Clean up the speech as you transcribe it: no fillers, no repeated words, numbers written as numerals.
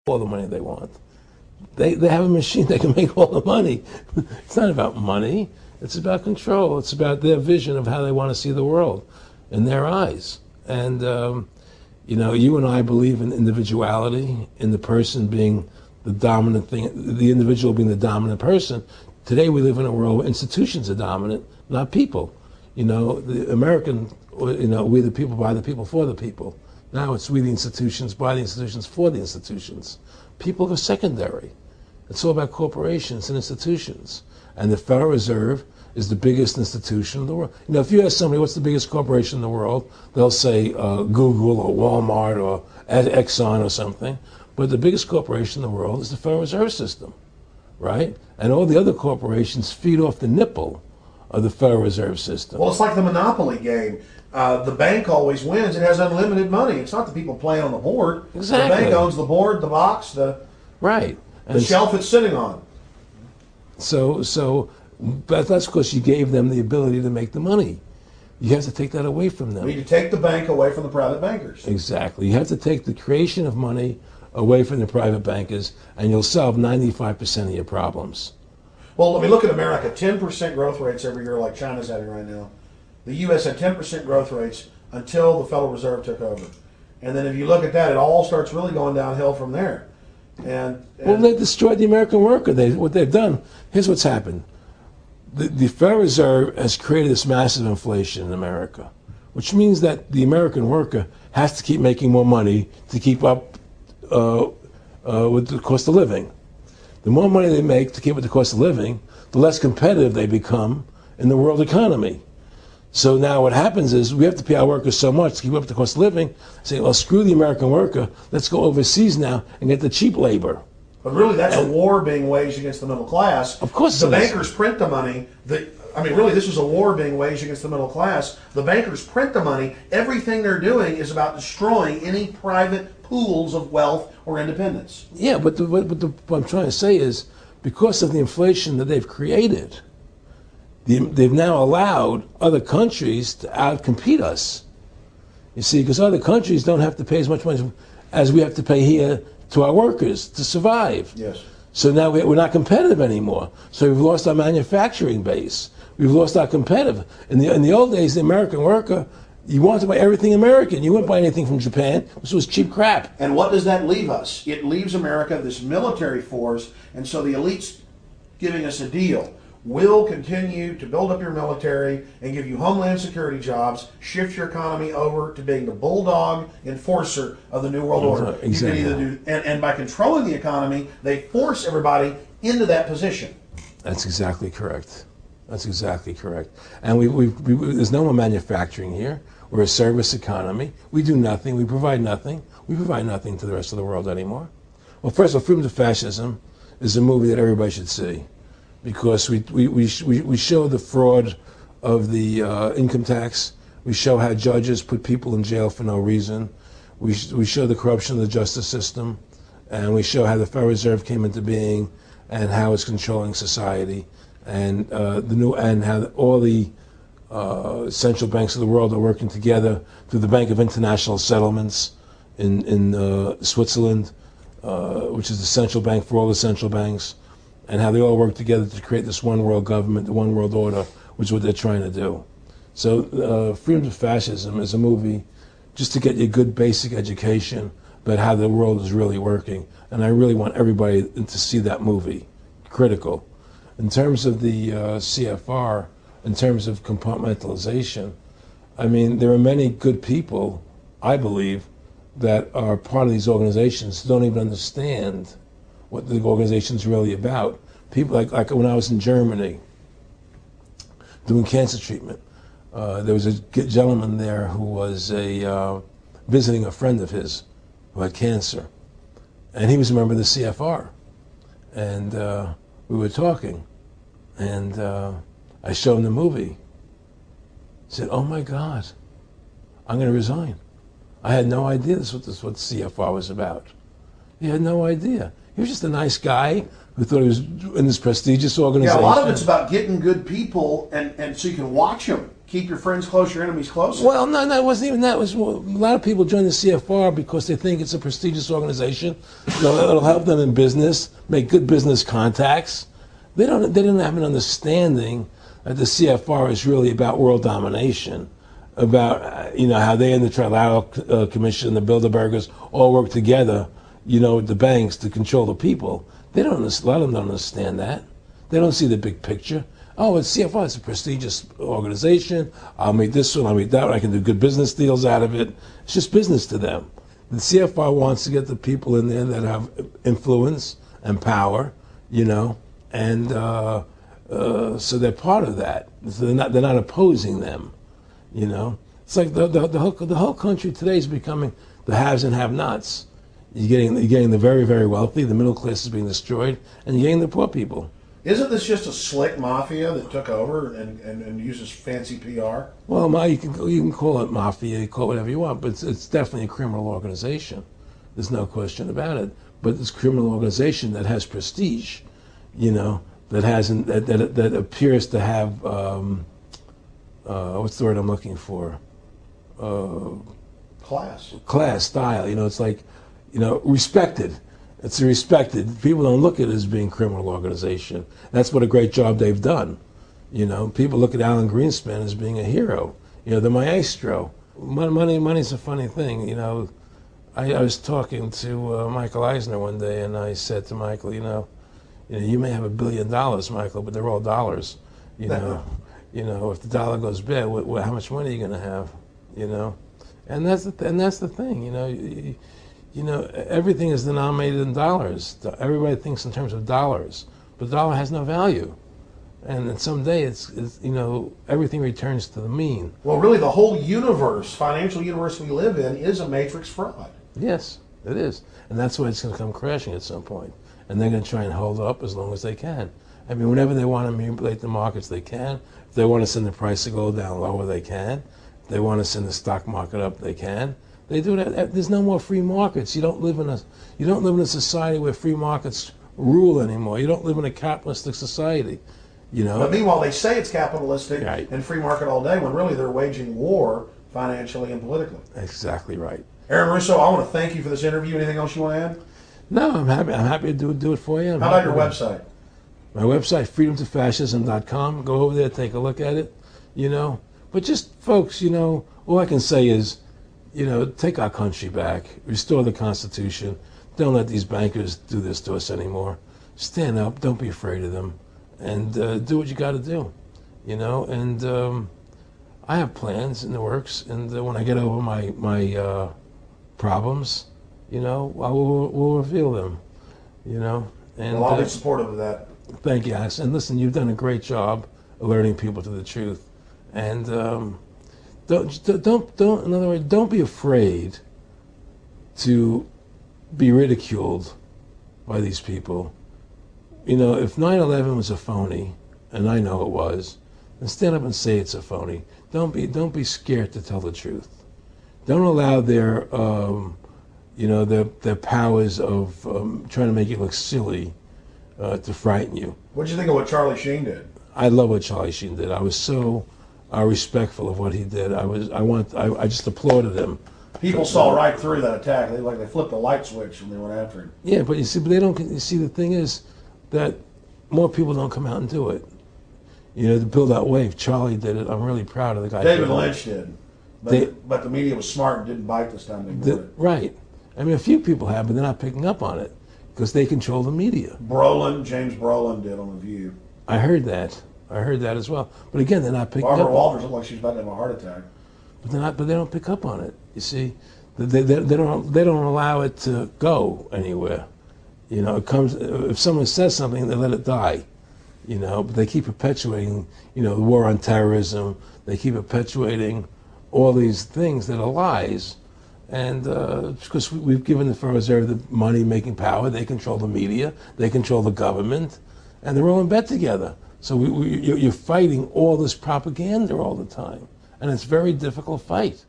all the money they want. They have a machine that can make all the money. It's not about money. It's about control. It's about their vision of how they want to see the world in their eyes. And, you and I believe in individuality, in the person being the dominant thing, the individual being the dominant person. Today we live in a world where institutions are dominant, not people. The American, we the people, by the people, for the people. Now it's we the institutions, by the institutions, for the institutions. People are secondary. It's all about corporations and institutions. And the Federal Reserve is the biggest institution in the world. If you ask somebody what's the biggest corporation in the world, they'll say Google or Walmart or Exxon or something. But the biggest corporation in the world is the Federal Reserve System, right? And all the other corporations feed off the nipple of the Federal Reserve System. Well, it's like the Monopoly game. The bank always wins. It has unlimited money. It's not the people playing on the board. Exactly. The bank owns the board, the box, the shelf it's sitting on. But that's because you gave them the ability to make the money. You have to take that away from them. You need to take the bank away from the private bankers. Exactly. You have to take the creation of money away from the private bankers, and you'll solve 95% of your problems. Well, let me look at America. 10% growth rates every year like China's having right now. The U.S. had 10% growth rates until the Federal Reserve took over. And then if you look at that, it all starts really going downhill from there. Well, they destroyed the American worker. What they've done, here's what's happened. The Federal Reserve has created this massive inflation in America, which means that the American worker has to keep making more money to keep up with the cost of living. The more money they make to keep with the cost of living, the less competitive they become in the world economy. So now what happens is we have to pay our workers so much to keep up with the cost of living, say, well, screw the American worker, let's go overseas now and get the cheap labor. But really, that's a war being waged against the middle class. Of course the bankers print the money. Really, this is a war being waged against the middle class. The bankers print the money. Everything they're doing is about destroying any private pools of wealth or independence. Yeah, but what I'm trying to say is, because of the inflation that they've created, they've now allowed other countries to outcompete us. You see, because other countries don't have to pay as much money as we have to pay here to our workers to survive. Yes. So now we're not competitive anymore. So we've lost our manufacturing base. We've lost our competitive. In the old days, the American worker, you wanted to buy everything American. You wouldn't buy anything from Japan. This was cheap crap. And what does that leave us? It leaves America this military force, and so the elite's giving us a deal. We'll continue to build up your military and give you homeland security jobs, shift your economy over to being the bulldog enforcer of the New World Order. Exactly. You can either do, and by controlling the economy, they force everybody into that position. That's exactly correct. That's exactly correct. And there's no more manufacturing here. We're a service economy. We do nothing. We provide nothing. We provide nothing to the rest of the world anymore. Well, first of all, Freedom to Fascism is a movie that everybody should see, because we show the fraud of the income tax. We show how judges put people in jail for no reason. We show the corruption of the justice system, and we show how the Federal Reserve came into being and how it's controlling society, and how all the central banks of the world are working together through the Bank of International Settlements in Switzerland, which is the central bank for all the central banks, and how they all work together to create this one world government, the one world order, which is what they're trying to do. So Freedom to Fascism is a movie just to get you a good basic education about how the world is really working. And I really want everybody to see that movie. Critical. In terms of the CFR, in terms of compartmentalization, I mean, there are many good people, I believe, that are part of these organizations who don't even understand what the organization's really about. People like when I was in Germany doing cancer treatment, there was a gentleman there who was visiting a friend of his who had cancer, and he was a member of the CFR, and we were talking, and I showed him the movie. He said, "Oh my God, I'm going to resign. I had no idea this was what CFR was about." He had no idea. He was just a nice guy who thought he was in this prestigious organization. Yeah, a lot of it's about getting good people, and so you can watch them. keep your friends close, your enemies close? Well, no, it wasn't even that. It was a lot of people join the CFR because they think it's a prestigious organization. It'll help them in business, make good business contacts. They didn't have an understanding that the CFR is really about world domination, about how they and the Trilateral Commission and the Bilderbergers all work together, with the banks to control the people. A lot of them don't understand that. They don't see the big picture. Oh, it's CFR, it's a prestigious organization. I'll make this one, I'll make that one. I can do good business deals out of it. It's just business to them. The CFR wants to get the people in there that have influence and power, and so they're part of that. So they're not opposing them, It's like the whole country today is becoming the haves and have-nots. You're getting the very, very wealthy, the middle class is being destroyed, and you're getting the poor people. Isn't this just a slick mafia that took over and uses fancy PR? Well, you can call it mafia, you call it whatever you want, but it's definitely a criminal organization. There's no question about it. But it's a criminal organization that has prestige, that appears to have what's the word I'm looking for? Class style. It's like, respected. It's respected. People don't look at it as being a criminal organization. That's what a great job they've done. People look at Alan Greenspan as being a hero. The maestro. Money's a funny thing. I was talking to Michael Eisner one day, and I said to Michael, you may have $1 billion, Michael, but they're all dollars. If the dollar goes bad, how much money are you going to have? And that's the thing. Everything is denominated in dollars. Everybody thinks in terms of dollars, but the dollar has no value. And then someday it's everything returns to the mean. Well, really, the whole universe, financial universe we live in, is a matrix fraud. Yes, it is. And that's why it's going to come crashing at some point. And they're going to try and hold it up as long as they can. I mean, whenever they want to manipulate the markets, they can. If they want to send the price to go down lower, they can. If they want to send the stock market up, they can. They do that. There's no more free markets. You don't live in a society where free markets rule anymore. You don't live in a capitalistic society. But meanwhile, they say it's capitalistic right. and free market all day, when really they're waging war financially and politically. Exactly right. Aaron Russo, I want to thank you for this interview. Anything else you want to add? No, I'm happy to do it for you. How about your website? My website, freedomtofascism.com. Go over there, take a look at it. But just folks, all I can say is, take our country back, restore the Constitution. Don't let these bankers do this to us anymore. Stand up. Don't be afraid of them, and do what you got to do. And I have plans in the works, and when I get over my problems, we'll reveal them. And I'll be supportive of that. Thank you, Alex. And listen, you've done a great job alerting people to the truth, and in other words, don't be afraid to be ridiculed by these people. If 9/11 was a phony, and I know it was, then stand up and say it's a phony. Don't be scared to tell the truth. Don't allow their powers of trying to make you look silly to frighten you. What did you think of what Charlie Sheen did? I love what Charlie Sheen did. I was so respectful of what he did. I just applauded him. People saw right through that attack. They flipped the light switch when they went after him. Yeah, but they don't. You see, the thing is that more people don't come out and do it. To build that wave. Charlie did it. I'm really proud of the guy. David Lynch did, but the media was smart and didn't bite this time. They did. Right. I mean, a few people have, but they're not picking up on it because they control the media. James Brolin did on The View. I heard that as well. But again, they're not picking Barbara up. Walters looked like she's about to have a heart attack. But they don't pick up on it. You see, they don't allow it to go anywhere. It comes if someone says something, they let it die. But they keep perpetuating, the war on terrorism. They keep perpetuating all these things that are lies. And because we've given the Federal Reserve the money-making power, they control the media, they control the government, and they're all in bed together. So you're fighting all this propaganda all the time, and it's a very difficult fight.